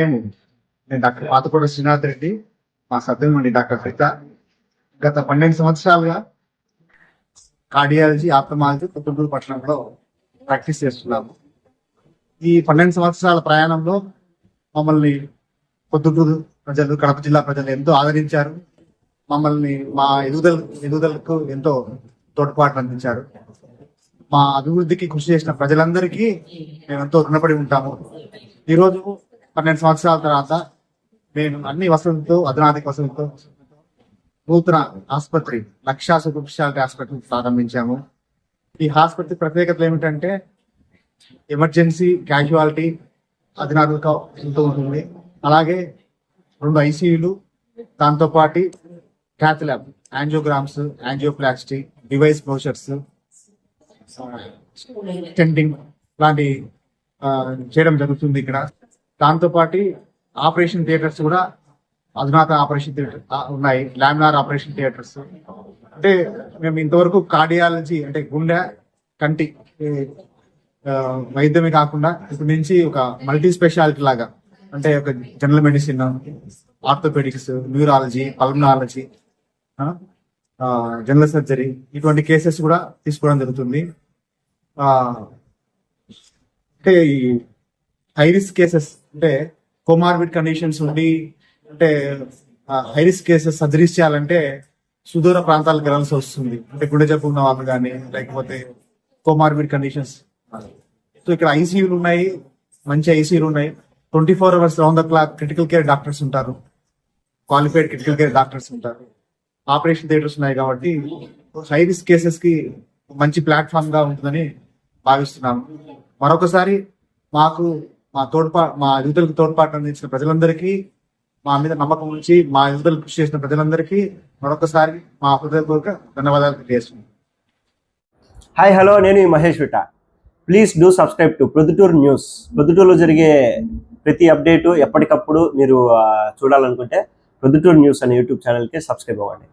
నేను డాక్టర్ పాతకోట శ్రీనాథ్ రెడ్డి, మా సభ్యుమండి డాక్టర్ సరిత. గత 12 సంవత్సరాలుగా కార్డియాలజీ, ఆప్థమాలజీ పొద్దుటూరు పట్టణంలో ప్రాక్టీస్ చేస్తున్నాము. ఈ 12 సంవత్సరాల ప్రయాణంలో మమ్మల్ని పొద్దుటూరు ప్రజలు, కడప జిల్లా ప్రజలు ఎంతో ఆదరించారు. మమ్మల్ని మా ఎదుగుదలకు ఎంతో తోడ్పాటు అందించారు. మా అభివృద్ధికి కృషి చేసిన ప్రజలందరికీ మేము ఎంతో రుణపడి ఉంటాము. ఈరోజు 12 సంవత్సరాల తర్వాత మేము అన్ని వసతులతో, అధునాతిక వసతులతో నూతన ఆసుపత్రి లక్షా సూపర్ స్పెషాలిటీ హాస్పిటల్ ప్రారంభించాము. ఈ హాస్పిటల్ ప్రత్యేకతలు ఏమిటంటే ఎమర్జెన్సీ, క్యాజువాలిటీ అధునాతిక ఎంతో ఉంటుంది. అలాగే 2 ఐసీయూలు, దాంతోపాటు cath lab, angiograms, angioplasty, device closures, stenting లాంటి చేయడం జరుగుతుంది ఇక్కడ. దాంతోపాటు ఆపరేషన్ థియేటర్స్ కూడా అధునాతన ఆపరేషన్ థియేటర్ ఉన్నాయి, లామినార్ ఆపరేషన్ థియేటర్స్. అంటే మేము ఇంతవరకు కార్డియాలజీ అంటే గుండె, కంటి వైద్యమే కాకుండా ఇప్పటి నుంచి ఒక మల్టీ స్పెషాలిటీ లాగా, అంటే ఒక general medicine, orthopaedics, neurology, pulmonology, general surgery ఇటువంటి కేసెస్ కూడా తీసుకోవడం జరుగుతుంది. అంటే ఈ హై రిస్క్ కేసెస్, అంటే కోమార్బిడ్ కండిషన్స్ ఉండి, అంటే హై రిస్క్ కేసెస్ సర్జరీస్ చేయాలంటే సుదూర ప్రాంతాలకు వెళ్ళాల్సి వస్తుంది. అంటే గుండె జబ్బు ఉన్న వాళ్ళు కానీ, లేకపోతే కోమార్బిడ్ కండిషన్స్. సో ఇక్కడ ఐసీయూలు ఉన్నాయి, మంచి ఐసీయూలు ఉన్నాయి. 24 hours round the clock critical care doctors ఉంటారు, క్వాలిఫైడ్ క్రిటికల్ కేర్ డాక్టర్స్ ఉంటారు. ఆపరేషన్ థియేటర్స్ ఉన్నాయి కాబట్టి హై రిస్క్ కేసెస్ కి మంచి ప్లాట్ఫామ్ గా ఉంటుందని భావిస్తున్నాము. మరొకసారి మాకు మా యువతలకు తోడ్పాటు అందించిన ప్రజలందరికీ, మా మీద నమ్మకం ఉంచి మా యువతలు కృషి చేసిన ప్రజలందరికీ మరొకసారి మా హృదయపూర్వక ధన్యవాదాలు తెలియజేస్తున్నాను. హాయ్, హలో, నేను Mahesh Vita. Please do subscribe to Proddatur news. ప్రొద్దుటూరులో జరిగే ప్రతి అప్డేటు ఎప్పటికప్పుడు మీరు చూడాలనుకుంటే ప్రొద్దుటూరు న్యూస్ అనే యూట్యూబ్ ఛానల్కి సబ్స్క్రైబ్ అవ్వండి.